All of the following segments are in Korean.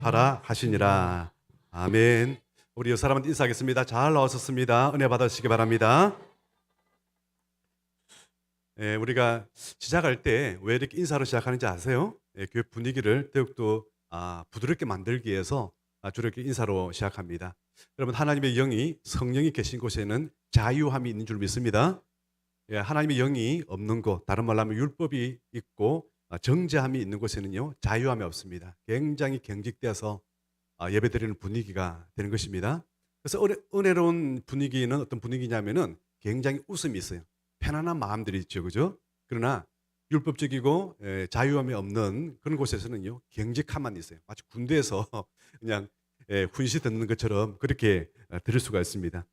하라 하시니라. 아멘. 우리 여 사람한테 인사하겠습니다. 잘 나오셨습니다. 은혜 받으시기 바랍니다. 우리가 시작할 때 왜 이렇게 인사로 시작하는지 아세요? 교회 분위기를 더욱더 부드럽게 만들기 위해서 주로 이렇게 인사로 시작합니다. 여러분, 하나님의 영이, 성령이 계신 곳에는 자유함이 있는 줄 믿습니다. 하나님의 영이 없는 곳, 다른 말로 하면 율법이 있고 정죄함이 있는 곳에는요, 자유함이 없습니다. 굉장히 경직되어서 예배드리는 분위기가 되는 것입니다. 그래서 은혜로운 분위기는 어떤 분위기냐면은 굉장히 웃음이 있어요. 편안한 마음들이 있죠, 그죠? 그러나 율법적이고 자유함이 없는 그런 곳에서는요, 경직함만 있어요. 마치 군대에서 그냥 훈시 듣는 것처럼 그렇게 들을 수가 있습니다.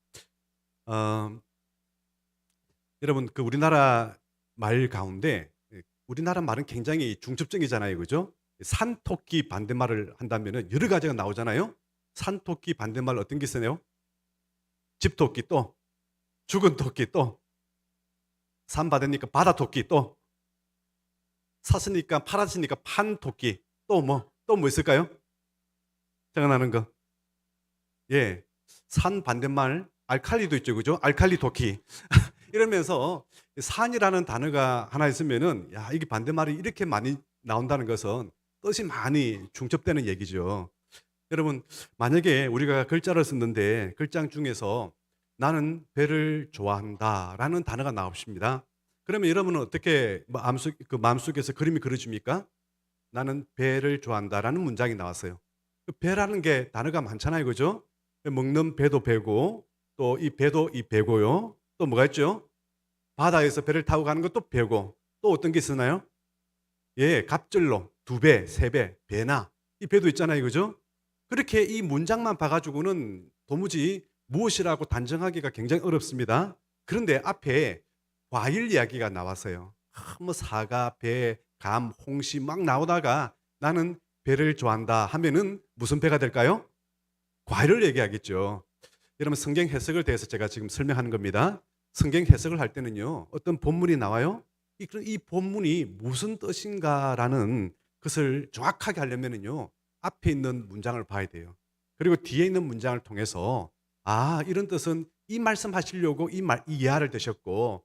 여러분, 그 우리나라 말 가운데 우리나라 말은 굉장히 중첩적이잖아요, 그죠? 산토끼 반대말을 한다면은 여러 가지가 나오잖아요. 산토끼 반대말 어떤 게 있어요? 집토끼 또, 죽은 토끼 또, 산 받으니까 바다토끼 또, 샀으니까 팔았으니까 판토끼 또 뭐 있을까요? 생각나는 거. 예, 산 반대말 알칼리도 있죠, 그죠? 알칼리 토끼. 이러면서 산이라는 단어가 하나 있으면은 야, 이게 반대말이 이렇게 많이 나온다는 것은 뜻이 많이 중첩되는 얘기죠. 여러분, 만약에 우리가 글자를 썼는데 글자 중에서 나는 배를 좋아한다라는 단어가 나옵니다. 그러면 여러분은 어떻게 마음속에서 그림이 그려집니까? 나는 배를 좋아한다라는 문장이 나왔어요. 그 배라는 게 단어가 많잖아요, 그죠? 먹는 배도 배고 또 이 배도 이 배고요. 또 뭐가 있죠? 바다에서 배를 타고 가는 것도 배고 또 어떤 게 있으나요? 예, 갑절로 두 배, 세 배, 배나 이 배도 있잖아요, 그죠? 그렇게 이 문장만 봐가지고는 도무지 무엇이라고 단정하기가 굉장히 어렵습니다. 그런데 앞에 과일 이야기가 나왔어요. 뭐 사과, 배, 감, 홍시 막 나오다가 나는 배를 좋아한다 하면은 무슨 배가 될까요? 과일을 얘기하겠죠. 여러분, 성경 해석을 대해서 제가 지금 설명하는 겁니다. 성경 해석을 할 때는요, 어떤 본문이 나와요. 이 본문이 무슨 뜻인가라는 것을 정확하게 하려면은요, 앞에 있는 문장을 봐야 돼요. 그리고 뒤에 있는 문장을 통해서 이런 뜻은 이 말씀 하시려고 이 예화를 드셨고,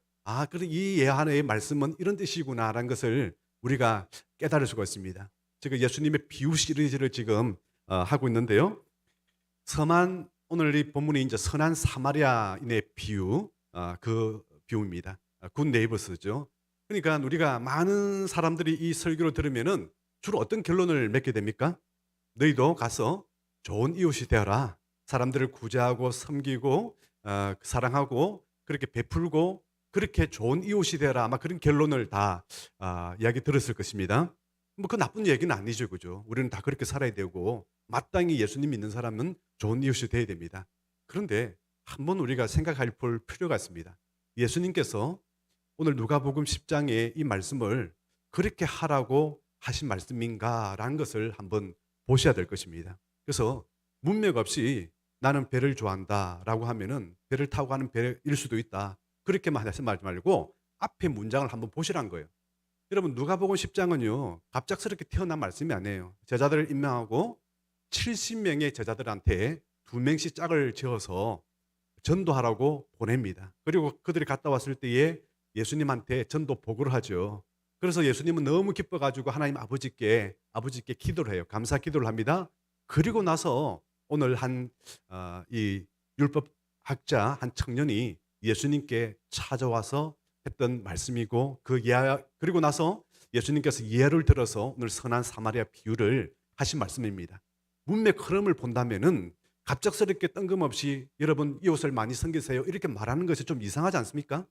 그리고 이 예화의 말씀은 이런 뜻이구나라는 것을 우리가 깨달을 수가 있습니다. 지금 예수님의 비유 시리즈를 지금 하고 있는데요. 오늘 이 본문이 이제 선한 사마리아인의 비유, 그 비유입니다. 굿 네이버스죠. 그러니까 우리가 많은 사람들이 이 설교를 들으면은 주로 어떤 결론을 맺게 됩니까? 너희도 가서 좋은 이웃이 되어라. 사람들을 구제하고 섬기고 사랑하고 그렇게 베풀고 그렇게 좋은 이웃이 되어라. 아마 그런 결론을 다 이야기 들었을 것입니다. 뭐 그 나쁜 얘기는 아니죠, 그죠? 우리는 다 그렇게 살아야 되고 마땅히 예수님 믿는 사람은 좋은 이웃이 되어야 됩니다. 그런데 한번 우리가 생각할 필요가 있습니다. 예수님께서 오늘 누가복음 10장에 이 말씀을 그렇게 하라고 하신 말씀인가라는 것을 한번 보셔야 될 것입니다. 그래서 문맥 없이 나는 배를 좋아한다라고 하면은 배를 타고 가는 배일 수도 있다. 그렇게만 하지 말고 앞에 문장을 한번 보시라는 거예요. 여러분, 누가복음 10장은요, 갑작스럽게 태어난 말씀이 아니에요. 제자들을 임명하고 70명의 제자들한테 2명씩 짝을 지어서 전도하라고 보냅니다. 그리고 그들이 갔다 왔을 때에 예수님한테 전도 보고를 하죠. 그래서 예수님은 너무 기뻐가지고 하나님 아버지께 기도를 해요. 감사 기도를 합니다. 그리고 나서 오늘 이 율법학자 한 청년이 예수님께 찾아와서 했던 말씀이고 그리고 나서 예수님께서 예를 들어서 오늘 선한 사마리아 비유를 하신 말씀입니다. 문맥 흐름을 본다면은 갑작스럽게 뜬금없이 여러분 이웃을 많이 섬기세요 이렇게 말하는 것이 좀 이상하지 않습니까?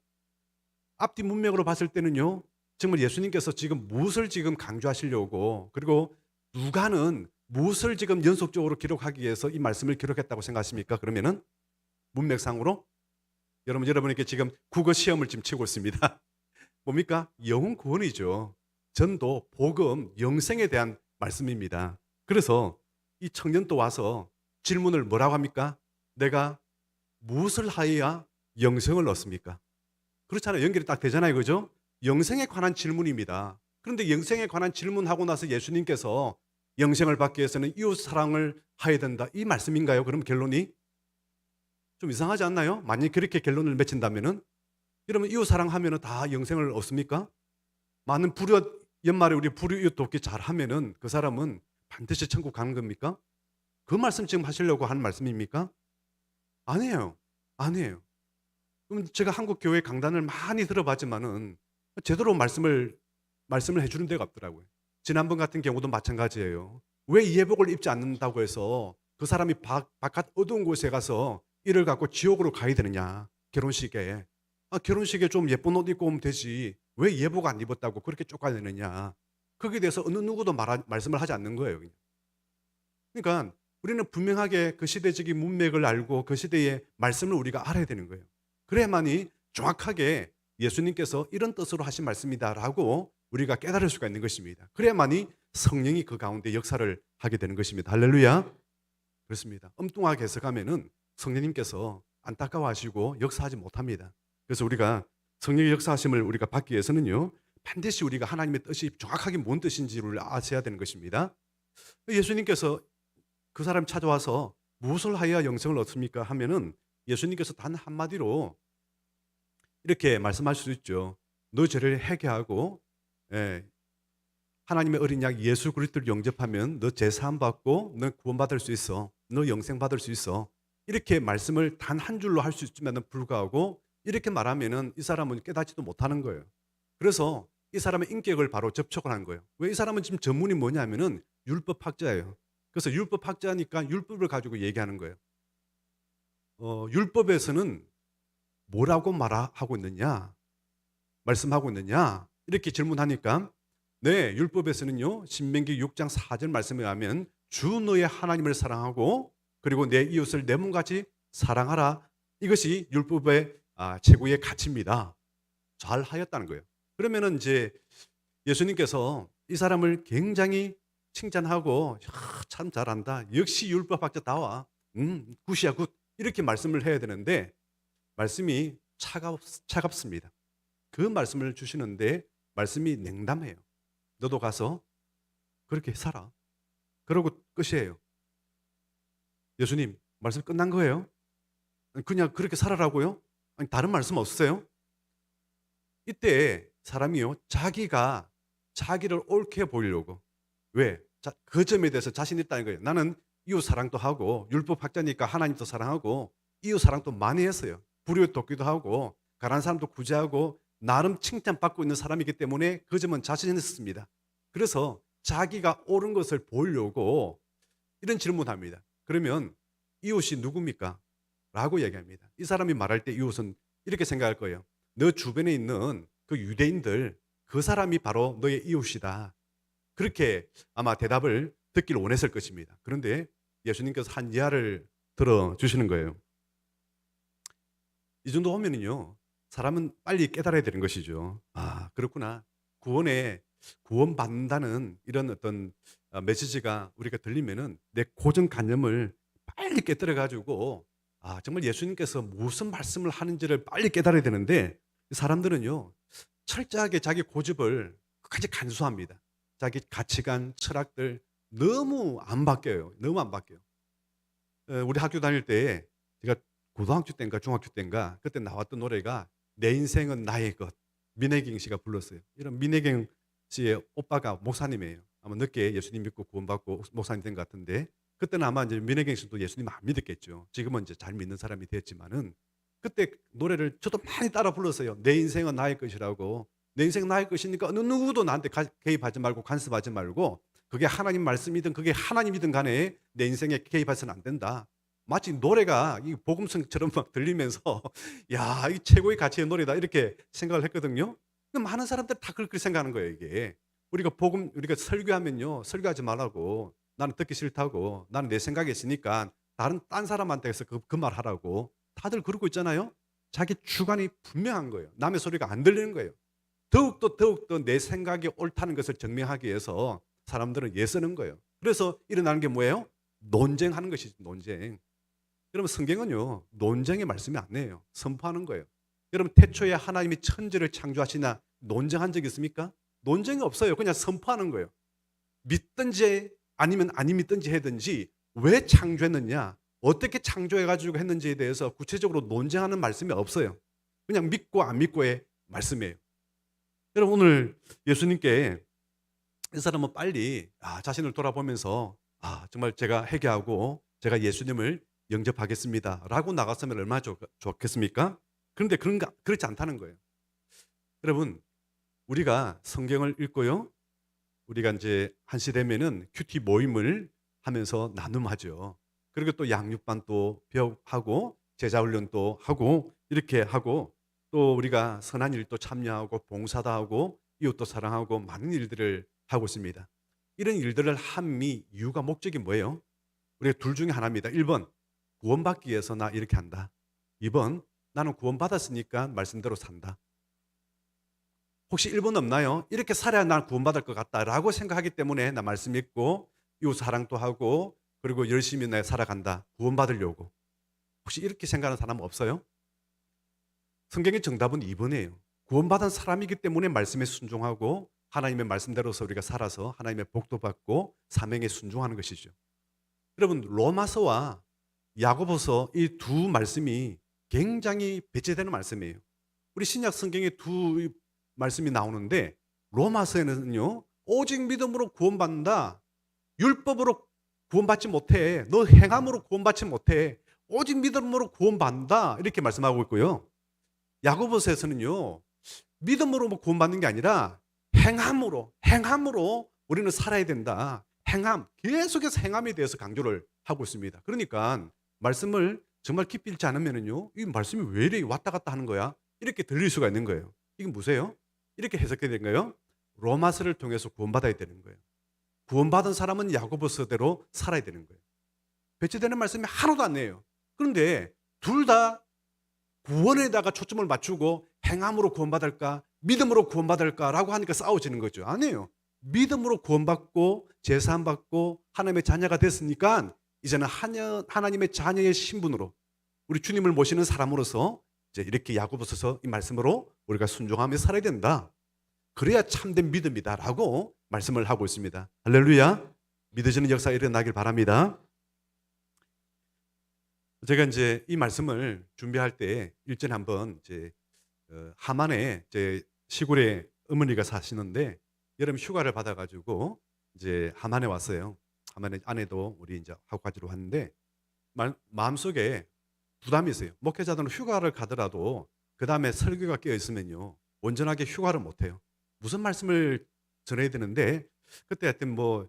앞뒤 문맥으로 봤을 때는요, 정말 예수님께서 지금 무엇을 지금 강조하시려고, 그리고 누가는 무엇을 지금 연속적으로 기록하기 위해서 이 말씀을 기록했다고 생각하십니까? 그러면은 문맥상으로 여러분에게 지금 국어 시험을 지금 치고 있습니다. 뭡니까? 영혼 구원이죠. 전도, 복음, 영생에 대한 말씀입니다. 그래서 이 청년도 와서 질문을 뭐라고 합니까? 내가 무엇을 하여야 영생을 얻습니까? 그렇잖아요. 연결이 딱 되잖아요, 그죠? 영생에 관한 질문입니다. 그런데 영생에 관한 질문하고 나서 예수님께서 영생을 받기 위해서는 이웃 사랑을 해야 된다. 이 말씀인가요? 그럼 결론이 좀 이상하지 않나요? 만약 그렇게 결론을 맺힌다면은, 그러면 이웃 사랑하면은 다 영생을 얻습니까? 많은 연말에 우리 불효 이웃 돕기 잘하면은 그 사람은 반드시 천국 가는 겁니까? 그 말씀 지금 하시려고 하는 말씀입니까? 아니에요. 아니에요. 그럼 제가 한국 교회 강단을 많이 들어봤지만은 제대로 말씀을 해주는 데가 없더라고요. 지난번 같은 경우도 마찬가지예요. 왜 예복을 입지 않는다고 해서 그 사람이 바깥 어두운 곳에 가서 이를 갖고 지옥으로 가야 되느냐? 결혼식에. 결혼식에 좀 예쁜 옷 입고 오면 되지. 왜 예복 안 입었다고 그렇게 쫓아내느냐? 거기에 대해서 어느 누구도 말씀을 하지 않는 거예요. 그러니까 우리는 분명하게 그 시대적인 문맥을 알고 그 시대의 말씀을 우리가 알아야 되는 거예요. 그래야만이 정확하게 예수님께서 이런 뜻으로 하신 말씀이다라고 우리가 깨달을 수가 있는 것입니다. 그래야만이 성령이 그 가운데 역사를 하게 되는 것입니다. 할렐루야. 그렇습니다. 엉뚱하게 해석하면은 성령님께서 안타까워하시고 역사하지 못합니다. 그래서 우리가 성령의 역사하심을 우리가 받기 위해서는요, 반드시 우리가 하나님의 뜻이 정확하게 뭔 뜻인지를 아셔야 되는 것입니다. 예수님께서 그 사람 찾아와서 무엇을 하여야 영생을 얻습니까? 하면은 예수님께서 단 한마디로 이렇게 말씀하실 수 있죠. 너 죄를 회개하고, 예, 하나님의 어린 양 예수 그리스도를 영접하면 너 죄 사함 받고 너 구원받을 수 있어. 너 영생 받을 수 있어. 이렇게 말씀을 단 한 줄로 할 수 있음에도 불구하고 이렇게 말하면은 이 사람은 깨닫지도 못하는 거예요. 그래서 이 사람의 인격을 바로 접촉을 한 거예요. 왜 이 사람은 지금 전문이 뭐냐면은 율법학자예요. 그래서 율법학자니까 율법을 가지고 얘기하는 거예요. 율법에서는 뭐라고 말하고 있느냐? 말씀하고 있느냐? 이렇게 질문하니까 네, 율법에서는요. 신명기 6장 4절 말씀에 하면 주 너의 하나님을 사랑하고 그리고 내 이웃을 내 몸같이 사랑하라. 이것이 율법의 최고의 가치입니다. 잘 하였다는 거예요. 그러면은 이제 예수님께서 이 사람을 굉장히 칭찬하고 참 잘한다. 역시 율법학자다워. 굿이야 굿. 이렇게 말씀을 해야 되는데 말씀이 차갑습니다. 그 말씀을 주시는데 말씀이 냉담해요. 너도 가서 그렇게 살아. 그러고 끝이에요. 예수님, 말씀 끝난 거예요? 그냥 그렇게 살아라고요? 아니, 다른 말씀 없으세요? 이때 사람이요, 자기가 자기를 옳게 보이려고. 왜? 그 점에 대해서 자신 있다는 거예요. 나는 이웃 사랑도 하고, 율법학자니까 하나님도 사랑하고, 이웃 사랑도 많이 했어요. 불효 돕기도 하고, 가난한 사람도 구제하고, 나름 칭찬받고 있는 사람이기 때문에 그 점은 자신 있었습니다. 그래서 자기가 옳은 것을 보이려고 이런 질문합니다. 그러면 이웃이 누굽니까? 라고 얘기합니다. 이 사람이 말할 때 이웃은 이렇게 생각할 거예요. 너 주변에 있는 그 유대인들, 그 사람이 바로 너의 이웃이다. 그렇게 아마 대답을 듣기를 원했을 것입니다. 그런데 예수님께서 한 예화를 들어주시는 거예요. 이 정도 오면은요, 사람은 빨리 깨달아야 되는 것이죠. 그렇구나. 구원받는다는 이런 어떤 메시지가 우리가 들리면은 내 고정관념을 빨리 깨뜨려가지고 정말 예수님께서 무슨 말씀을 하는지를 빨리 깨달아야 되는데 사람들은요, 철저하게 자기 고집을 끝까지 간수합니다. 자기 가치관, 철학들 너무 안 바뀌어요. 너무 안 바뀌어요. 우리 학교 다닐 때 제가 고등학교 때인가 중학교 때인가 그때 나왔던 노래가 내 인생은 나의 것. 민혜경 씨가 불렀어요. 이런 민혜경 씨의 오빠가 목사님이에요. 아마 늦게 예수님 믿고 구원받고 목사님 된 것 같은데 그때는 아마 이제 민혜경 씨도 예수님 안 믿었겠죠. 지금은 이제 잘 믿는 사람이 됐지만은 그때 노래를 저도 많이 따라 불렀어요. 내 인생은 나의 것이라고. 내 인생은 나의 것이니까 어느 누구도 나한테 개입하지 말고 간섭하지 말고 그게 하나님 말씀이든 그게 하나님이든 간에 내 인생에 개입해서는 안 된다. 마치 노래가 이 복음성처럼 막 들리면서 야, 이 최고의 가치의 노래다 이렇게 생각을 했거든요. 많은 사람들 다 그렇게 생각하는 거예요, 이게. 우리가 설교하면요. 설교하지 말라고. 나는 듣기 싫다고. 나는 내 생각이 있으니까 딴 사람한테서 그 말 하라고. 다들 그러고 있잖아요. 자기 주관이 분명한 거예요. 남의 소리가 안 들리는 거예요. 더욱더 내 생각이 옳다는 것을 증명하기 위해서 사람들은 애쓰는 거예요. 그래서 일어나는 게 뭐예요? 논쟁하는 것이죠, 논쟁. 여러분 성경은요, 논쟁의 말씀이 아니에요. 선포하는 거예요. 여러분 태초에 하나님이 천지를 창조하시나 논쟁한 적이 있습니까? 논쟁이 없어요. 그냥 선포하는 거예요. 믿든지 아니면 아님이든지 해든지 왜 창조했느냐, 어떻게 창조해가지고 했는지에 대해서 구체적으로 논쟁하는 말씀이 없어요. 그냥 믿고 안 믿고의 말씀이에요. 여러분, 오늘 예수님께 이 사람은 빨리 자신을 돌아보면서 정말 제가 회개하고 제가 예수님을 영접하겠습니다 라고 나갔으면 얼마나 좋겠습니까? 그런데 그렇지 않다는 거예요. 여러분, 우리가 성경을 읽고요, 우리가 이제 한시 되면은 큐티 모임을 하면서 나눔하죠. 그리고 또 양육반 또 배우하고 제자훈련 또 하고 이렇게 하고, 또 우리가 선한 일도 참여하고 봉사도 하고 이웃도 사랑하고 많은 일들을 하고 있습니다. 이런 일들을 함이 이유가 목적이 뭐예요? 우리가 둘 중에 하나입니다. 1번 구원받기 위해서 나 이렇게 한다. 2번 나는 구원받았으니까 말씀대로 산다. 혹시 1번 없나요? 이렇게 살아야 난 구원받을 것 같다라고 생각하기 때문에 나 말씀 읽고 이웃 사랑도 하고 그리고 열심히 내 살아간다, 구원받으려고. 혹시 이렇게 생각하는 사람 없어요? 성경의 정답은 2번이에요. 구원받은 사람이기 때문에 말씀에 순종하고 하나님의 말씀대로서 우리가 살아서 하나님의 복도 받고 사명에 순종하는 것이죠. 여러분, 로마서와 야고보서 이 두 말씀이 굉장히 배치되는 말씀이에요. 우리 신약 성경에 두 말씀이 나오는데, 로마서에는요 오직 믿음으로 구원받는다, 율법으로 구원받지 못해, 너 행함으로 구원받지 못해, 오직 믿음으로 구원받는다 이렇게 말씀하고 있고요. 야고보서에서는요 믿음으로 구원받는 게 아니라 행함으로 우리는 살아야 된다. 행함, 계속해서 행함에 대해서 강조를 하고 있습니다. 그러니까 말씀을 정말 깊이 읽지 않으면은요 이 말씀이 왜 이렇게 왔다 갔다 하는 거야? 이렇게 들릴 수가 있는 거예요. 이게 뭐세요? 이렇게 해석해야 되는 거예요. 로마서를 통해서 구원받아야 되는 거예요. 구원받은 사람은 야고보서대로 살아야 되는 거예요. 배치되는 말씀이 하나도 안 나요. 그런데 둘 다 구원에다가 초점을 맞추고 행함으로 구원받을까 믿음으로 구원받을까라고 하니까 싸워지는 거죠. 아니에요. 믿음으로 구원받고 제사함 받고 하나님의 자녀가 됐으니까 이제는 하나님의 자녀의 신분으로 우리 주님을 모시는 사람으로서 이제 이렇게 야고보서서 이 말씀으로 우리가 순종하며 살아야 된다. 그래야 참된 믿음이다라고 말씀을 하고 있습니다. 할렐루야. 믿어지는 역사가 일어나길 바랍니다. 제가 이제 이 말씀을 준비할 때 일전에 한번 이제 하만에 제 시골에 어머니가 사시는데 여름 휴가를 받아가지고 이제 하만에 왔어요. 하만에 아내도 우리 이제 하고 가지로 왔는데 마음속에 부담이 있어요. 목회자들은 휴가를 가더라도 그 다음에 설교가 끼어 있으면요 온전하게 휴가를 못 해요. 무슨 말씀을 전해야 되는데 그때 하여튼 뭐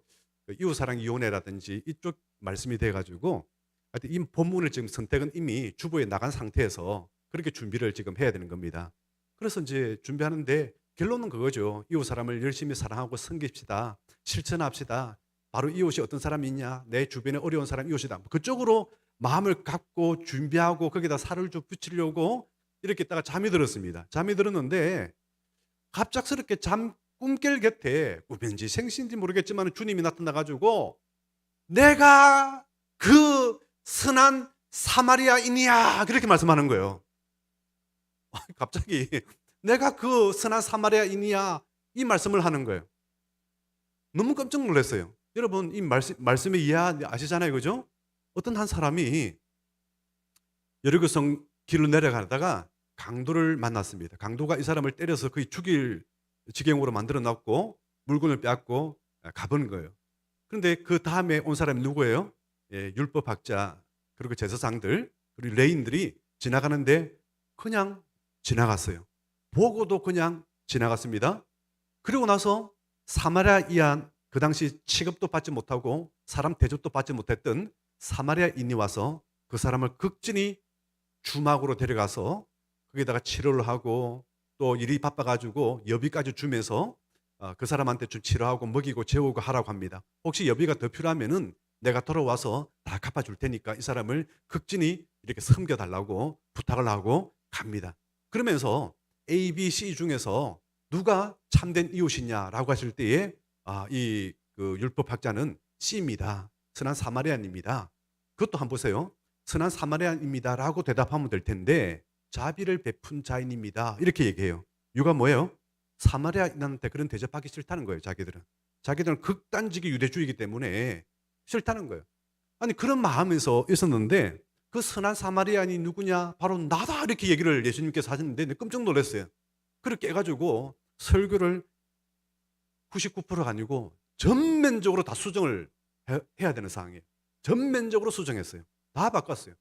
이웃사랑위원회라든지 이쪽 말씀이 돼가지고 하여튼 이 본문을 지금 선택은 이미 주보에 나간 상태에서 그렇게 준비를 지금 해야 되는 겁니다. 그래서 이제 준비하는데 결론은 그거죠. 이웃 사람을 열심히 사랑하고 섬깁시다. 실천합시다. 바로 이웃이 어떤 사람이 있냐, 내 주변에 어려운 사람 이웃이다. 그쪽으로 마음을 갖고 준비하고 거기다 살을 좀 붙이려고 이렇게 있다가 잠이 들었습니다. 잠이 들었는데 갑작스럽게 꿈결 곁에 꿈인지 생신인지 모르겠지만 주님이 나타나가지고 내가 그 선한 사마리아인이야 그렇게 말씀하는 거예요. 갑자기 내가 그 선한 사마리아인이야 이 말씀을 하는 거예요. 너무 깜짝 놀랐어요. 여러분 이 말씀의 이해 아시잖아요, 그죠? 어떤 한 사람이 여리고성 길을 내려가다가 강도를 만났습니다. 강도가 이 사람을 때려서 거의 죽일 지경으로 만들어 놨고 물건을 빼앗고 가버린 거예요. 그런데 그 다음에 온 사람이 누구예요? 율법학자 그리고 제사장들 그리고 레인들이 지나가는데 그냥 지나갔어요. 보고도 그냥 지나갔습니다. 그리고 나서 사마리아인, 그 당시 취급도 받지 못하고 사람 대접도 받지 못했던 사마리아인이 와서 그 사람을 극진히 주막으로 데려가서 거기다가 치료를 하고 또 일이 바빠가지고 여비까지 주면서 그 사람한테 좀 치료하고 먹이고 재우고 하라고 합니다. 혹시 여비가 더 필요하면은 내가 돌아와서 다 갚아줄 테니까 이 사람을 극진히 이렇게 섬겨달라고 부탁을 하고 갑니다. 그러면서 A, B, C 중에서 누가 참된 이웃이냐라고 하실 때에 그 율법학자는 C입니다. 선한 사마리아인입니다. 그것도 한번 보세요. 선한 사마리아인입니다라고 대답하면 될 텐데 자비를 베푼 자인입니다 이렇게 얘기해요. 이유가 뭐예요? 사마리아인한테 그런 대접하기 싫다는 거예요. 자기들은 자기들은 극단적인 유대주의이기 때문에 싫다는 거예요. 아니 그런 마음에서 있었는데 그 선한 사마리아인이 누구냐? 바로 나다 이렇게 얘기를 예수님께서 하셨는데 내가 깜짝 놀랐어요. 그렇게 해가지고 설교를 99%가 아니고 전면적으로 다 수정을 해야 되는 상황이에요. 전면적으로 수정했어요. 다 바꿨어요.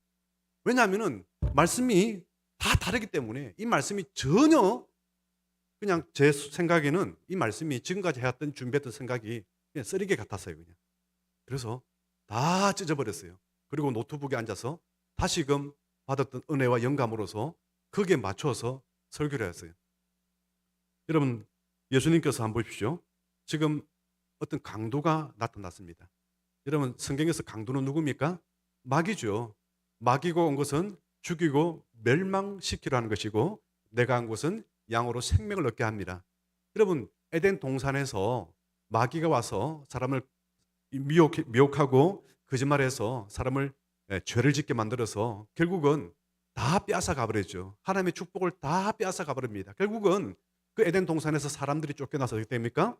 왜냐하면은 말씀이 다 다르기 때문에 이 말씀이 전혀 그냥 제 생각에는 이 말씀이 지금까지 해왔던 준비했던 생각이 그냥 쓰레기 같았어요. 그냥. 그래서 다 찢어버렸어요. 그리고 노트북에 앉아서 다시금 받았던 은혜와 영감으로서 거기에 맞춰서 설교를 했어요. 여러분 예수님께서 한번 보십시오. 지금 어떤 강도가 나타났습니다. 여러분 성경에서 강도는 누굽니까? 마귀죠. 마귀가 온 것은 죽이고 멸망시키려 하는 것이고 내가 한 것은 양으로 생명을 얻게 합니다. 여러분 에덴 동산에서 마귀가 와서 사람을 미혹하고 거짓말해서 사람을 죄를 짓게 만들어서 결국은 다 빼앗아 가버리죠. 하나님의 축복을 다 빼앗아 가버립니다. 결국은 그 에덴 동산에서 사람들이 쫓겨나서 어떻게 됩니까?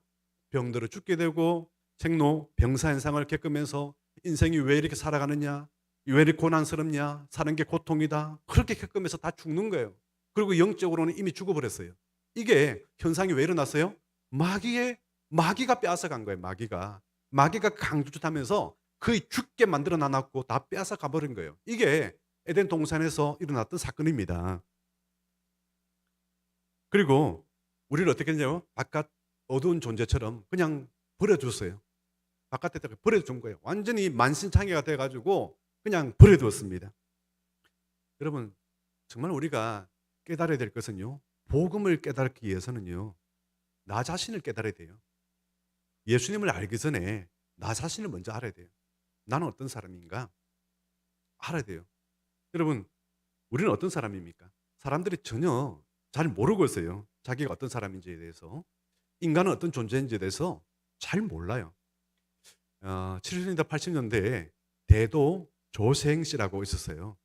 병들어 죽게 되고 생로, 병사 현상을 겪으면서 인생이 왜 이렇게 살아가느냐, 왜 이렇게 고난스럽냐, 사는 게 고통이다. 그렇게 겪으면서 다 죽는 거예요. 그리고 영적으로는 이미 죽어버렸어요. 이게 현상이 왜 일어났어요? 마귀가 빼앗아 간 거예요. 마귀가 강주짓하면서 거의 죽게 만들어 놔놨고 다 빼앗아 가버린 거예요. 이게 에덴 동산에서 일어났던 사건입니다. 그리고 우리를 어떻게 했냐면 바깥 어두운 존재처럼 그냥 버려줬어요. 바깥에다가 버려준 거예요. 완전히 만신창이가 돼가지고 그냥 버려두었습니다. 여러분 정말 우리가 깨달아야 될 것은요. 복음을 깨닫기 위해서는요. 나 자신을 깨달아야 돼요. 예수님을 알기 전에 나 자신을 먼저 알아야 돼요. 나는 어떤 사람인가? 알아야 돼요. 여러분 우리는 어떤 사람입니까? 사람들이 전혀 잘 모르고 있어요. 자기가 어떤 사람인지에 대해서. 인간은 어떤 존재인지에 대해서 잘 몰라요. 70년대, 80년대에 대도 조생 씨라고 있었어요.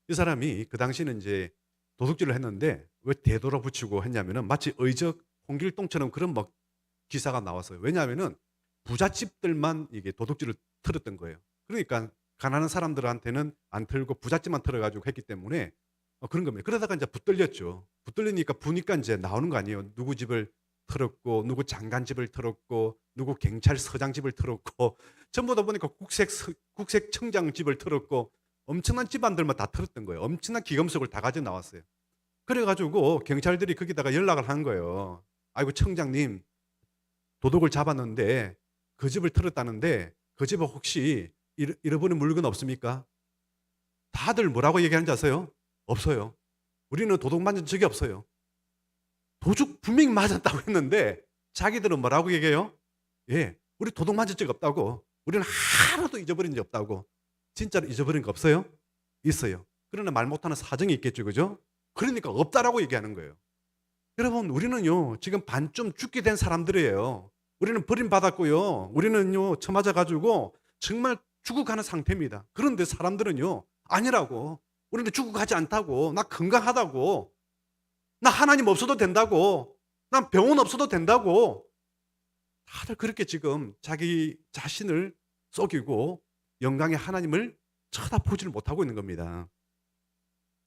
이 사람이 그 당시는 이제 도둑질을 했는데 왜 대도로 붙이고 했냐면은 마치 의적 홍길동처럼 그런 막 기사가 나왔어요. 왜냐하면은 부잣집들만 이게 도둑질을 털었던 거예요. 그러니까 가난한 사람들한테는 안 털고 부잣집만 털어가지고 했기 때문에 그런 겁니다. 그러다가 이제 붙들렸죠. 붙들리니까 부니까 이제 나오는 거 아니에요. 누구 집을 털었고, 누구 장관 집을 털었고, 누구 경찰서장 집을 털었고, 전부 다 보니까 국세청장 집을 털었고, 엄청난 집안들만 다 털었던 거예요. 엄청난 기금속을 다 가져 나왔어요. 그래가지고 경찰들이 거기다가 연락을 한 거예요. 아이고 청장님 도둑을 잡았는데 그 집을 털었다는데 그 집에 혹시 잃어버린 물건 없습니까? 다들 뭐라고 얘기하는지 아세요? 없어요. 우리는 도둑 맞은 적이 없어요. 도둑 분명히 맞았다고 했는데 자기들은 뭐라고 얘기해요? 예, 우리 도둑 맞은 적 없다고. 우리는 하나도 잊어버린 적 없다고. 진짜로 잊어버린 거 없어요? 있어요. 그러나 말 못하는 사정이 있겠죠, 그죠? 그러니까 없다라고 얘기하는 거예요. 여러분, 우리는요, 지금 반쯤 죽게 된 사람들이에요. 우리는 버림받았고요. 우리는요, 처맞아가지고 정말 죽어가는 상태입니다. 그런데 사람들은요, 아니라고. 우리는 죽어가지 않다고. 나 건강하다고. 나 하나님 없어도 된다고. 난 병원 없어도 된다고. 다들 그렇게 지금 자기 자신을 속이고 영광의 하나님을 쳐다보지를 못하고 있는 겁니다.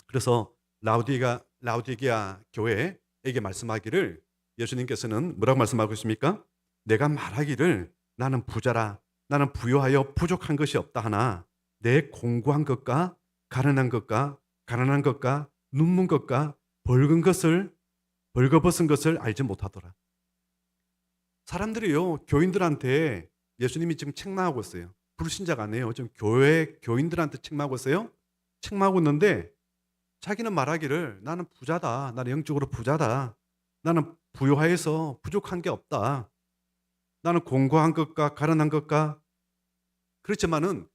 그래서 라우디게아 교회에게 말씀하기를 예수님께서는 뭐라고 말씀하고 있습니까? 내가 말하기를 나는 부자라 나는 부유하여 부족한 것이 없다 하나 내 공고한 것과 가난한 것과 눈먼 것과 벌거벗은 것을 알지 못하더라. 사람들이요 교인들한테 예수님이 지금 책망하고 있어요. 불신자가 아니에요. 지금 교인들한테 책망하고 있어요. 책망하고 있는데 자기는 말하기를 나는 부자다. 나는 영적으로 부자다. 나는 부유하여서 부족한 게 없다. 나는 공고한 것과 가난한 것과 그렇지만은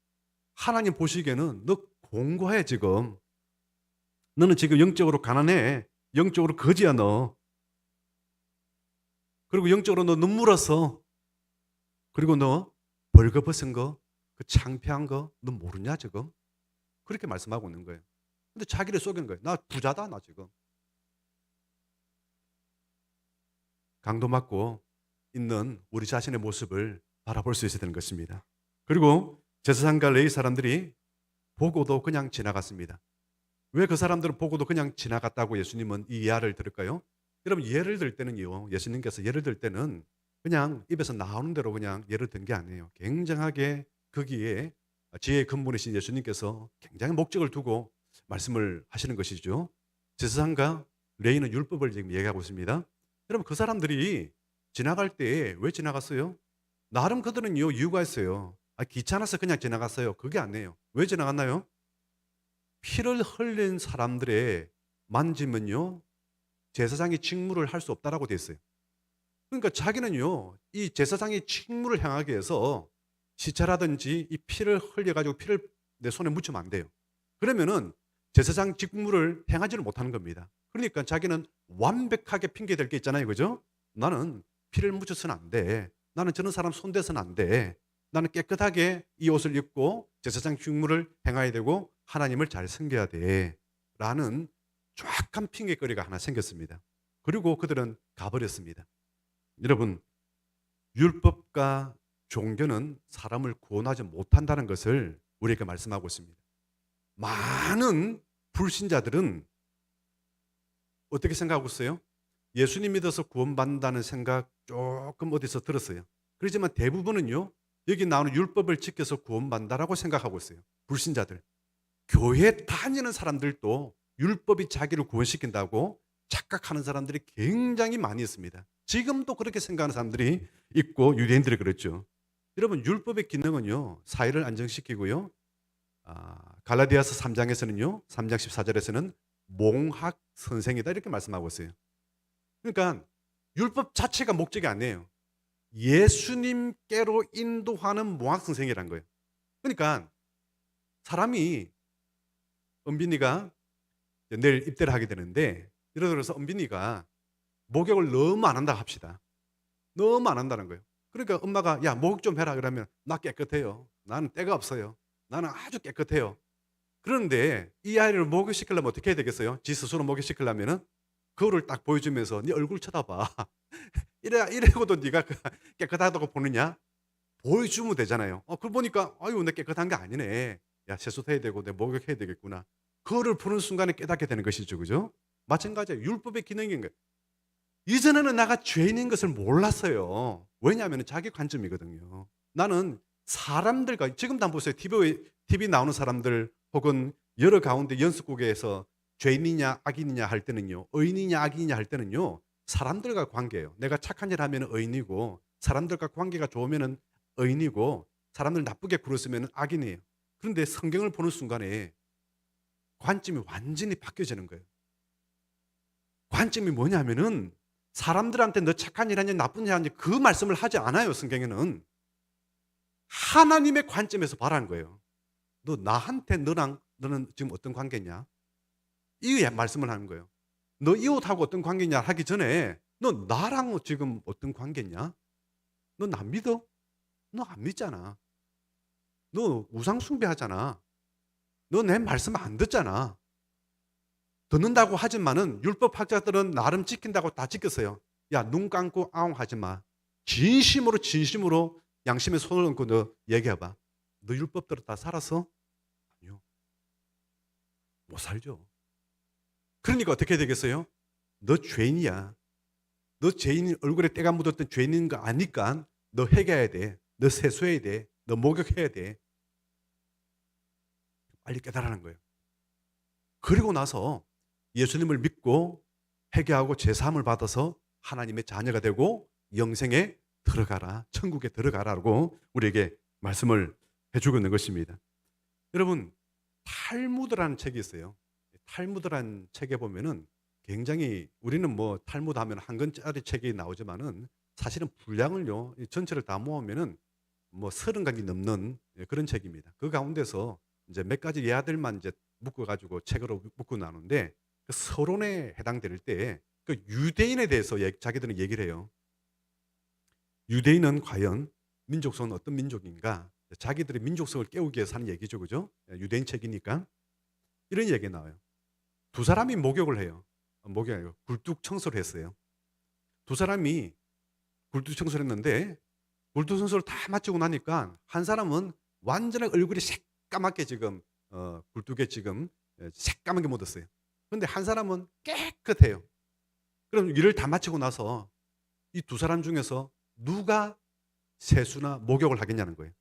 하나님 보시기에는 너 공고해 지금. 너는 지금 영적으로 가난해. 영적으로 거지야 너. 그리고 영적으로 너 눈물 흘렸어. 그리고 너 벌거벗은 거, 그 창피한 거 너 모르냐 지금? 그렇게 말씀하고 있는 거예요. 근데 자기를 속이는 거예요. 나 부자다 나 지금. 강도 맞고 있는 우리 자신의 모습을 바라볼 수 있어야 되는 것입니다. 그리고 제사장과 레위 사람들이 보고도 그냥 지나갔습니다. 왜 그 사람들은 보고도 그냥 지나갔다고 예수님은 이 이야를 들을까요? 여러분 예를 들 때는요. 예수님께서 예를 들 때는 그냥 입에서 나오는 대로 그냥 예를 든 게 아니에요. 굉장하게 거기에 지혜의 근본이신 예수님께서 굉장히 목적을 두고 말씀을 하시는 것이죠. 제사장과 레위는 율법을 지금 얘기하고 있습니다. 여러분 그 사람들이 지나갈 때 왜 지나갔어요? 나름 그들은요 이유가 있어요. 귀찮아서 그냥 지나갔어요. 그게 아니에요. 왜 지나갔나요? 피를 흘린 사람들의 만지면요 제사장이 직무를 할 수 없다라고 돼 있어요. 그러니까 자기는요 이 제사장이 직무를 행하기 위해서 시체라든지 이 피를 흘려 가지고 피를 내 손에 묻히면 안 돼요. 그러면은 제사장 직무를 행하지를 못하는 겁니다. 그러니까 자기는 완벽하게 핑계 댈 게 있잖아요. 그죠? 나는 피를 묻혀서는 안 돼. 나는 저런 사람 손대서는 안 돼. 나는 깨끗하게 이 옷을 입고 제사장 직무를 행해야 되고 하나님을 잘 섬겨야 돼. 라는 정확한 핑계거리가 하나 생겼습니다. 그리고 그들은 가버렸습니다. 여러분, 율법과 종교는 사람을 구원하지 못한다는 것을 우리에게 말씀하고 있습니다. 많은 불신자들은 어떻게 생각하고 있어요? 예수님 믿어서 구원받는다는 생각 조금 어디서 들었어요. 그렇지만 대부분은요, 여기 나오는 율법을 지켜서 구원받는다라고 생각하고 있어요. 불신자들. 교회 다니는 사람들도 율법이 자기를 구원시킨다고 착각하는 사람들이 굉장히 많이 있습니다. 지금도 그렇게 생각하는 사람들이 있고 유대인들이 그랬죠. 여러분 율법의 기능은요 사회를 안정시키고요. 갈라디아서 3장에서는요 3장 14절에서는 몽학 선생이다 이렇게 말씀하고 있어요. 그러니까 율법 자체가 목적이 아니에요. 예수님께로 인도하는 몽학 선생이란 거예요. 그러니까 사람이 은빈이가 내일 입대를 하게 되는데 예를 들어서 은빈이가 목욕을 너무 안 한다 합시다. 너무 안 한다는 거예요. 그러니까 엄마가 야 목욕 좀 해라 그러면 나 깨끗해요. 나는 때가 없어요. 나는 아주 깨끗해요. 그런데 이 아이를 목욕시키려면 어떻게 해야 되겠어요? 지 스스로 목욕시키려면은 거울을 딱 보여주면서 네 얼굴 쳐다봐. 이래고도 네가 깨끗하다고 보느냐? 보여주면 되잖아요. 그걸 보니까 아유 내 깨끗한 게 아니네. 야 세수도 해야 되고 내 목욕해야 되겠구나. 그거를 보는 순간에 깨닫게 되는 것이죠. 그죠? 마찬가지예요. 율법의 기능인 거예요. 이전에는 내가 죄인인 것을 몰랐어요. 왜냐하면 자기 관점이거든요. 나는 사람들과 지금도 한번 보세요. TV 나오는 사람들 혹은 여러 가운데 연습국에서 죄인이냐 악인이냐 할 때는요. 의인이냐 악인이냐 할 때는요. 사람들과 관계예요. 내가 착한 일 하면 의인이고 사람들과 관계가 좋으면 의인이고 사람들 나쁘게 굴었으면 악인이에요. 그런데 성경을 보는 순간에 관점이 완전히 바뀌어지는 거예요. 관점이 뭐냐면은 사람들한테 너 착한 일 하냐 나쁜 일 하냐 그 말씀을 하지 않아요. 성경에는 하나님의 관점에서 바라는 거예요. 너 나한테 너는 지금 어떤 관계냐? 이 말씀을 하는 거예요. 너 이웃하고 어떤 관계냐 하기 전에 너 나랑 지금 어떤 관계냐? 너 나 믿어? 너 안 믿잖아. 너 우상 숭배하잖아. 너 내 말씀 안 듣잖아. 듣는다고 하지만은 율법 학자들은 나름 지킨다고 다 지켰어요. 야, 눈 감고 아웅하지 마. 진심으로 양심에 손을 얹고 너 얘기해봐. 너 율법대로 다 살았어? 아니요. 못 살죠. 그러니까 어떻게 되겠어요? 너 죄인이야. 너 죄인 얼굴에 때가 묻었던 죄인인 거 아니까 너 회개해야 돼. 너 세수해야 돼. 너 목욕해야 돼. 빨리 깨달으라는 거예요. 그리고 나서 예수님을 믿고 회개하고 제사함을 받아서 하나님의 자녀가 되고 영생에 들어가라. 천국에 들어가라고 우리에게 말씀을 해주고 있는 것입니다. 여러분 탈무드라는 책이 있어요. 탈무드라는 책에 보면은 굉장히 우리는 뭐 탈무드 하면 한 권짜리 책이 나오지만은 사실은 분량을요 전체를 다 모으면은 뭐 30강이 넘는 그런 책입니다. 그 가운데서 이제 몇 가지 예화들만 이제 묶어가지고 책으로 묶고 나누는데 그 서론에 해당될 때 그 유대인에 대해서 자기들은 얘기를 해요. 유대인은 과연 민족성은 어떤 민족인가? 자기들의 민족성을 깨우기 위해서 하는 얘기죠, 그죠? 유대인 책이니까 이런 얘기 나와요. 두 사람이 목욕을 해요. 목욕해요. 굴뚝 청소를 했어요. 두 사람이 굴뚝 청소를 했는데 굴뚝 청소를 다 마치고 나니까 한 사람은 완전히 얼굴이 새까맣게 지금 굴뚝에 지금 새까맣게 묻었어요. 그런데 한 사람은 깨끗해요. 그럼 일을 다 마치고 나서 이 두 사람 중에서 누가 세수나 목욕을 하겠냐는 거예요.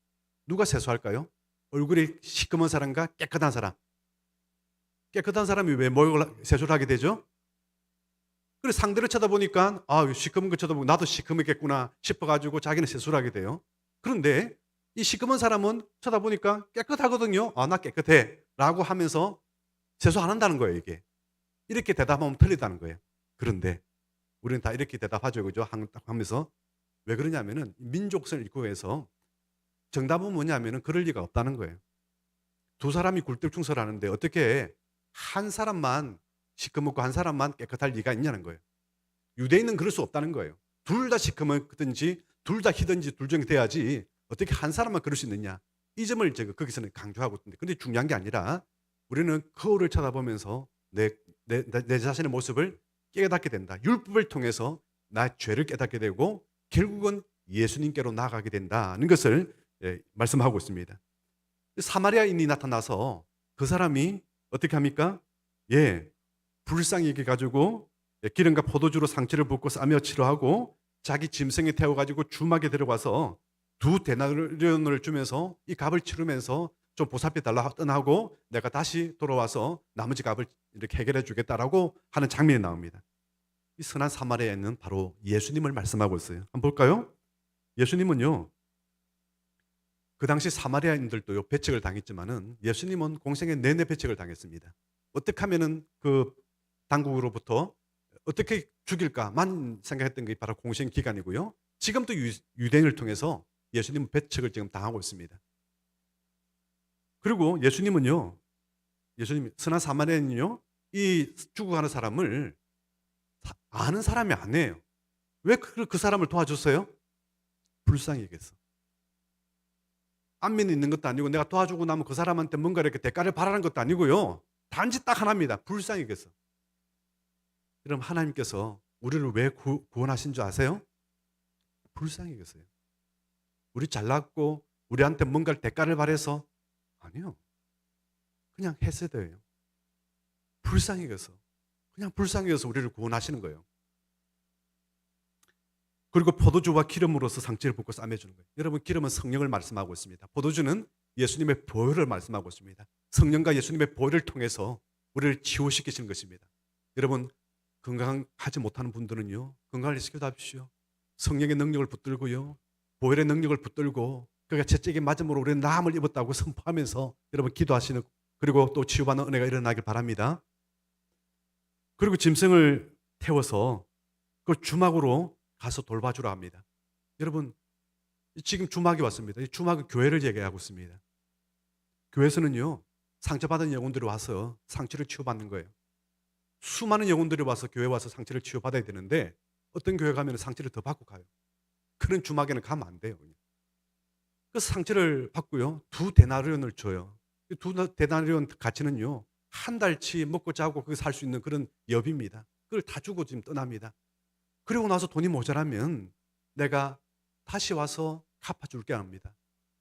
누가 세수할까요? 얼굴이 시커먼 사람과 깨끗한 사람. 깨끗한 사람이 왜 목욕을 세수를 하게 되죠? 그래서 상대를 쳐다보니까 시커먼 거 쳐다보고 나도 시커멓겠구나 싶어가지고 자기는 세수를 하게 돼요. 그런데 이 시커먼 사람은 쳐다보니까 깨끗하거든요. 나 깨끗해 라고 하면서 세수 안 한다는 거예요. 이게 이렇게 대답하면 틀리다는 거예요. 그런데 우리는 다 이렇게 대답하죠. 그죠? 하면서 왜 그러냐면은 민족성을 입고해서 정답은 뭐냐면은 그럴 리가 없다는 거예요. 두 사람이 굴뚝청소를 하는데 어떻게 한 사람만 시커멓고 한 사람만 깨끗할 리가 있냐는 거예요. 유대인은 그럴 수 없다는 거예요. 둘 다 시커멓든지 둘 다 희든지 둘 중에 돼야지 어떻게 한 사람만 그럴 수 있느냐. 이 점을 제가 거기서는 강조하고 있는데 근데 중요한 게 아니라 우리는 거울을 쳐다보면서 내 자신의 모습을 깨닫게 된다. 율법을 통해서 나의 죄를 깨닫게 되고 결국은 예수님께로 나아가게 된다는 것을 말씀하고 있습니다. 사마리아인이 나타나서 그 사람이 어떻게 합니까? 불쌍히 여겨 가지고 기름과 포도주로 상처를 붓고 싸며 치료하고 자기 짐승에 태워 가지고 주막에 들어가서 두 데나리온을 주면서 이 값을 치르면서 좀 보살펴 달라 떠나고 내가 다시 돌아와서 나머지 값을 이렇게 해결해 주겠다라고 하는 장면이 나옵니다. 이 선한 사마리아인은 바로 예수님을 말씀하고 있어요. 한번 볼까요? 예수님은요. 그 당시 사마리아인들도 배척을 당했지만은 예수님은 공생애 내내 배척을 당했습니다. 어떻게 하면은 그 당국으로부터 어떻게 죽일까만 생각했던 게 바로 공생 기간이고요. 지금도 유대인을 통해서 예수님은 배척을 지금 당하고 있습니다. 그리고 예수님은요, 선한 사마리아인은요, 이 죽어가는 사람을 아는 사람이 아니에요. 왜 그 사람을 도와줬어요? 불쌍히 여겼어. 안면이 있는 것도 아니고 내가 도와주고 나면 그 사람한테 뭔가 이렇게 대가를 바라는 것도 아니고요. 단지 딱 하나입니다. 불쌍히 여겼어. 그럼 하나님께서 우리를 왜 구원하신 줄 아세요? 불쌍히 여겼어요. 우리 잘났고 우리한테 뭔가 대가를 바래서 아니요. 그냥 헤세드예요. 불쌍히 여겨서 그냥 불쌍히 여겨서 우리를 구원하시는 거예요. 그리고 포도주와 기름으로서 상처를 붓고 싸매주는 거예요. 여러분 기름은 성령을 말씀하고 있습니다. 포도주는 예수님의 보혈을 말씀하고 있습니다. 성령과 예수님의 보혈을 통해서 우리를 치유시키시는 것입니다. 여러분 건강하지 못하는 분들은요. 건강을 시켜주십시오. 성령의 능력을 붙들고요. 보혈의 능력을 붙들고 그가 채찍에 맞음으로 우리는 나음을 입었다고 선포하면서 여러분 기도하시는 그리고 또 치유받는 은혜가 일어나길 바랍니다. 그리고 짐승을 태워서 그 주막으로 가서 돌봐주라 합니다. 여러분 지금 주막이 왔습니다. 이 주막은 교회를 얘기하고 있습니다. 교회에서는요. 상처받은 영혼들이 와서 상처를 치유받는 거예요. 수많은 영혼들이 와서 교회에 와서 상처를 치유받아야 되는데 어떤 교회 가면 상처를 더 받고 가요. 그런 주막에는 가면 안 돼요. 그래서 상처를 받고요. 두 데나리온을 줘요. 두 데나리온 가치는요. 한 달치 먹고 자고 거기 살 수 있는 그런 여비입니다. 그걸 다 주고 지금 떠납니다. 그리고 나서 돈이 모자라면 내가 다시 와서 갚아줄게 합니다.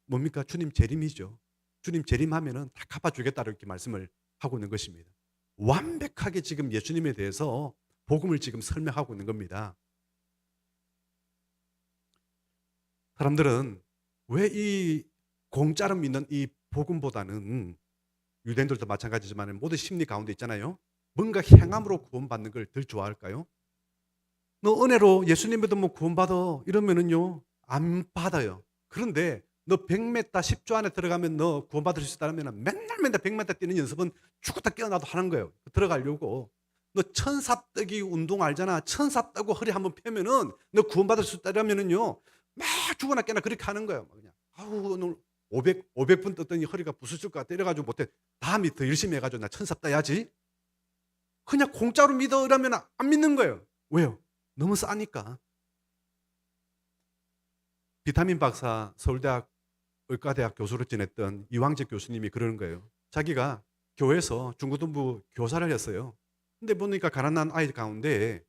뭡니까? 주님 재림이죠. 주님 재림하면은 다 갚아주겠다 이렇게 말씀을 하고 있는 것입니다. 완벽하게 지금 예수님에 대해서 복음을 지금 설명하고 있는 겁니다. 사람들은 왜 이 공짜로 믿는 이 복음보다는 유대인들도 마찬가지지만 모든 심리 가운데 있잖아요. 뭔가 행함으로 구원받는 걸 덜 좋아할까요? 너 은혜로 예수님 믿으면 구원받아 이러면은요 안 받아요. 그런데 너 100m 10조 안에 들어가면 너 구원받을 수 있다면 맨날 100m 뛰는 연습은 죽었다 깨어나도 하는 거예요. 들어가려고. 너 천사뜨기 운동 알잖아. 천사 뜨고 허리 한번 펴면은 너 구원받을 수 있다면은요 막 죽어나 깨나 그렇게 하는 거예요. 그냥 오늘 500분 떴더니 허리가 부서질 것 같아 이래가지고 못해. 다음에 더 열심히 해가지고 나 천사 따야지. 그냥 공짜로 믿어 이러면 안 믿는 거예요. 왜요? 너무 싸니까. 비타민 박사 서울대학 의과대학 교수로 지냈던 이왕재 교수님이 그러는 거예요. 자기가 교회에서 중고등부 교사를 했어요. 근데 보니까 가난한 아이 가운데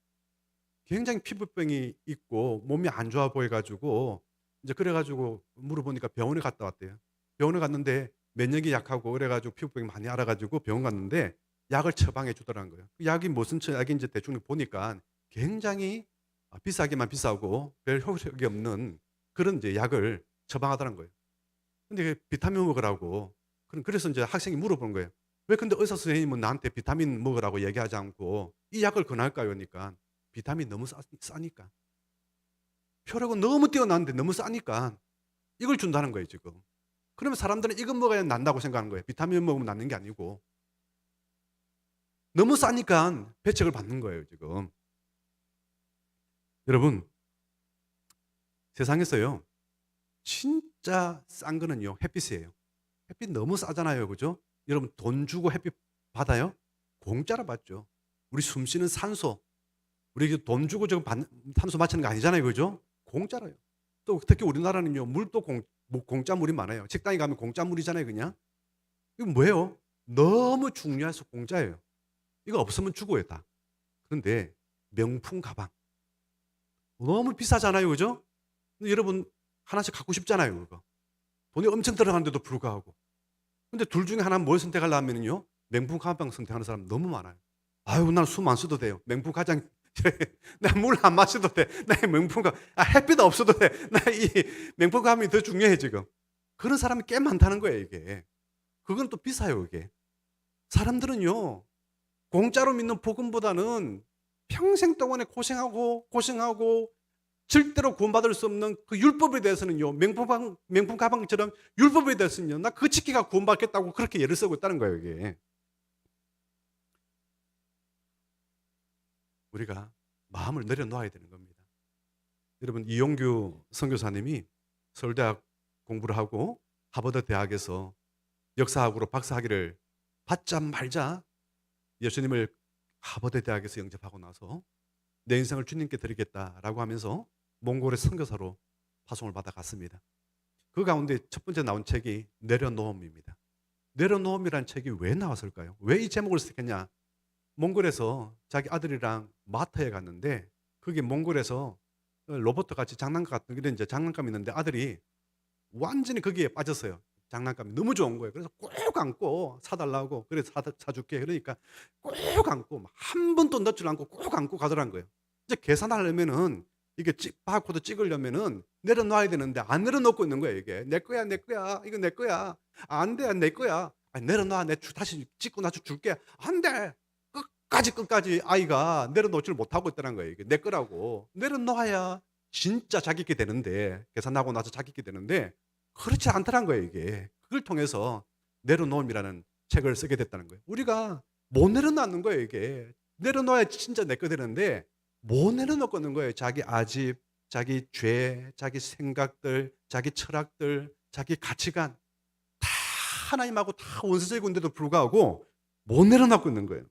굉장히 피부병이 있고 몸이 안 좋아 보여 가지고 이제 그래 가지고 물어보니까 병원에 갔다 왔대요. 병원에 갔는데 면역이 약하고 그래 가지고 피부병이 많이 알아 가지고 병원 갔는데 약을 처방해 주더라는 거예요. 그 약이 무슨 약인지 대충 보니까 굉장히 비싸기만 비싸고 별 효력이 없는 그런 이제 약을 처방하더라는 거예요. 근데 그 비타민 먹으라고 그래서 인제 학생이 물어보는 거예요. "왜 근데 의사 선생님은 나한테 비타민 먹으라고 얘기하지 않고 이 약을 권할까요?" 그러니까 비타민이 너무 싸니까. 효력은 너무 뛰어나는데 너무 싸니까 이걸 준다는 거예요 지금. 그러면 사람들은 이거 먹어야 낫는다고 생각하는 거예요. 비타민 먹으면 낫는 게 아니고. 너무 싸니까 배척을 받는 거예요 지금. 여러분 세상에서요 진짜 싼 거는요 햇빛이에요. 햇빛 너무 싸잖아요. 그죠? 여러분 돈 주고 햇빛 받아요? 공짜로 받죠. 우리 숨 쉬는 산소 우리 돈 주고 저거 탄소 마치는 거 아니잖아요. 그죠? 공짜로요. 또 특히 우리나라는요. 물도 공짜 물이 많아요. 식당에 가면 공짜 물이잖아요, 그냥. 이거 뭐예요? 너무 중요해서 공짜예요. 이거 없으면 죽어요, 다. 그런데 명품 가방. 너무 비싸잖아요. 그죠? 근데 여러분 하나씩 갖고 싶잖아요, 그거. 돈이 엄청 들어가는데도 불구하고. 근데 둘 중에 하나 뭘 선택하려면요. 명품 가방 선택하는 사람 너무 많아요. 아유, 난 숨 안 쉬어도 돼요. 명품 가장 나 물 안 마셔도 돼. 나 명품 가 햇빛 없어도 돼. 나 이 명품 감이 더 중요해 지금. 그런 사람이 꽤 많다는 거예요, 이게. 그건 또 비싸요, 이게. 사람들은요. 공짜로 믿는 복음보다는 평생 동안에 고생하고 절대로 구원받을 수 없는 그 율법에 대해서는요. 명품 가방처럼 율법에 대해서는요. 나 그거 지키가 구원받겠다고 그렇게 애를 쓰고 있다는 거예요, 이게. 우리가 마음을 내려놓아야 되는 겁니다. 여러분 이용규 선교사님이 서울대학 공부를 하고 하버드 대학에서 역사학으로 박사학위를 받자마자 예수님을 하버드 대학에서 영접하고 나서 내 인생을 주님께 드리겠다라고 하면서 몽골의 선교사로 파송을 받아갔습니다. 그 가운데 첫 번째 나온 책이 내려놓음입니다. 내려놓음이라는 책이 왜 나왔을까요? 왜 이 제목을 썼겠냐? 몽골에서 자기 아들이랑 마트에 갔는데 그게 몽골에서 로봇 같이 장난감 같은 이런 이제 장난감이 있는데 아들이 완전히 거기에 빠졌어요. 장난감이 너무 좋은 거예요. 그래서 꼭 안고 사달라고 그래서 사줄게 그러니까 꼭 안고 한 번도 넣질 않고 꼭 안고 가더란 거예요. 이제 계산하려면은 이게 바코드 찍으려면은 내려놔야 되는데 안 내려놓고 있는 거예요. 이게 내 거야 내 거야 이거 내 거야 안 돼 내 거야 아니, 내려놔 내 다시 찍고 나서 줄게 안 돼. 끝까지 아이가 내려놓지를 못하고 있다는 거예요. 이게 내 거라고. 내려놓아야 진짜 자기게 되는데, 계산하고 나서 자기게 되는데, 그렇지 않다는 거예요, 이게. 그걸 통해서 내려놓음이라는 책을 쓰게 됐다는 거예요. 우리가 못 내려놓는 거예요, 이게. 내려놓아야 진짜 내 거 되는데, 못 내려놓고 있는 거예요. 자기 아집, 자기 죄, 자기 생각들, 자기 철학들, 자기 가치관. 다 하나님하고 다 원수적인데도 불구하고 못 내려놓고 있는 거예요.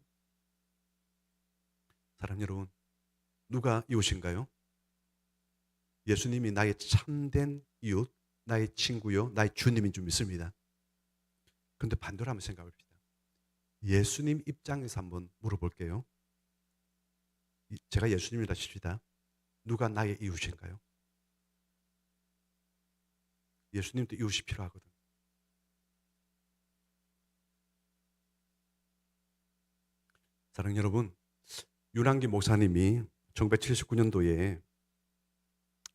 사랑 여러분, 누가 이웃인가요? 예수님이 나의 참된 이웃, 나의 친구요, 나의 주님인 줄 믿습니다. 그런데 반대로 한번 생각해 봅시다. 예수님 입장에서 한번 물어볼게요. 제가 예수님이라 칩시다. 누가 나의 이웃인가요? 예수님도 이웃이 필요하거든. 사랑 여러분, 윤한기 목사님이 1979년도에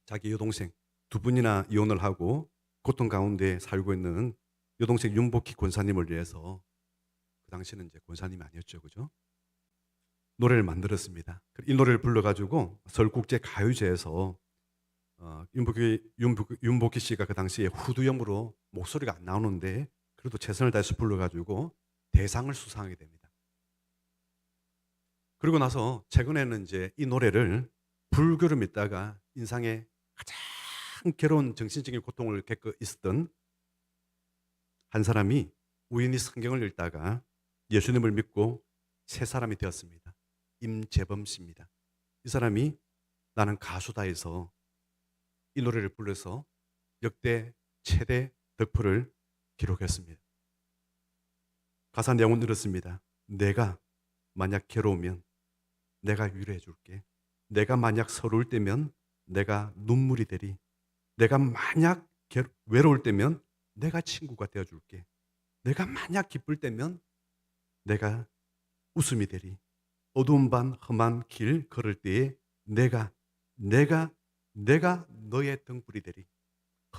자기 여동생 두 분이나 이혼을 하고 고통 가운데 살고 있는 여동생 윤복희 권사님을 위해서 그 당시는 이제 권사님이 아니었죠, 그죠? 노래를 만들었습니다. 이 노래를 불러가지고 서울국제 가요제에서 윤복희 씨가 그 당시에 후두염으로 목소리가 안 나오는데 그래도 최선을 다해서 불러가지고 대상을 수상하게 됩니다. 그리고 나서 최근에는 이제 이 노래를 불교를 믿다가 인생에 가장 괴로운 정신적인 고통을 겪고 있었던 한 사람이 우연히 성경을 읽다가 예수님을 믿고 새 사람이 되었습니다. 임재범 씨입니다. 이 사람이 나는 가수다 해서 이 노래를 불러서 역대 최대 득표를 기록했습니다. 가사 내용은 이렇습니다. 내가 만약 괴로우면 내가 위로해 줄게. 내가 만약 서러울 때면 내가 눈물이 되리. 내가 만약 외로울 때면 내가 친구가 되어줄게. 내가 만약 기쁠 때면 내가 웃음이 되리. 어두운 밤 험한 길 걸을 때에 내가 너의 등불이 되리.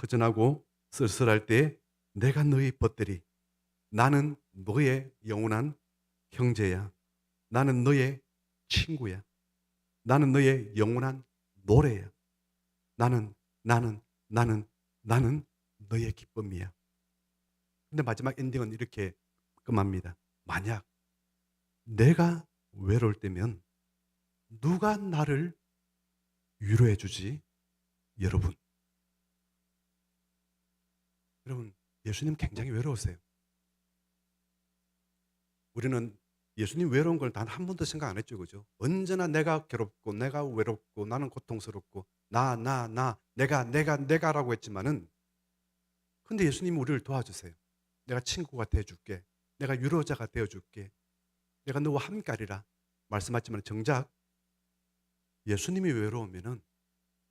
허전하고 쓸쓸할 때에 내가 너의 벗되리. 나는 너의 영원한 형제야. 나는 너의 친구야. 나는 너의 영원한 노래야. 나는 너의 기쁨이야. 근데 마지막 엔딩은 이렇게 끝납니다. 만약 내가 외로울 때면 누가 나를 위로해 주지? 여러분. 여러분, 예수님 굉장히 외로우세요. 우리는 예수님 외로운 걸 단 한 번도 생각 안 했죠, 그죠? 언제나 내가 괴롭고, 내가 외롭고, 나는 고통스럽고, 내가라고 했지만은, 근데 예수님이 우리를 도와주세요. 내가 친구가 되어줄게. 내가 위로자가 되어줄게. 내가 너와 함께하리라 말씀하지만 정작 예수님이 외로우면은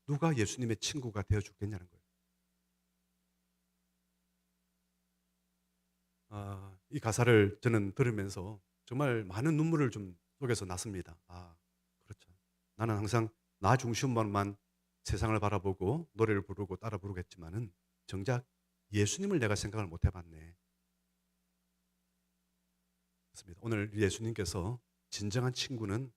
누가 예수님의 친구가 되어주겠냐는 거예요. 이 가사를 저는 들으면서 정말 많은 눈물을 좀 속에서 났습니다. 그렇죠. 나는 항상 나 중심으로만 세상을 바라보고 노래를 부르고 따라 부르겠지만은 정작 예수님을 내가 생각을 못 해봤네. 그렇습니다. 오늘 예수님께서 진정한 친구는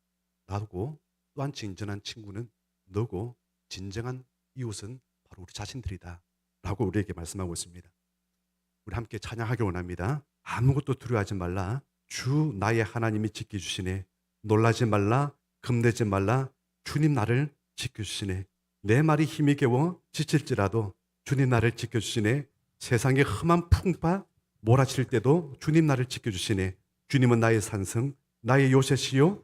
나고 또한 진정한 친구는 너고 진정한 이웃은 바로 우리 자신들이다 라고 우리에게 말씀하고 있습니다. 우리 함께 찬양하기 원합니다. 아무것도 두려워하지 말라. 주 나의 하나님이 지켜주시네. 놀라지 말라. 겁내지 말라. 주님 나를 지켜주시네. 내 말이 힘이 겨워 지칠지라도 주님 나를 지켜주시네. 세상에 험한 풍파 몰아칠 때도 주님 나를 지켜주시네. 주님은 나의 산성, 나의 요새시요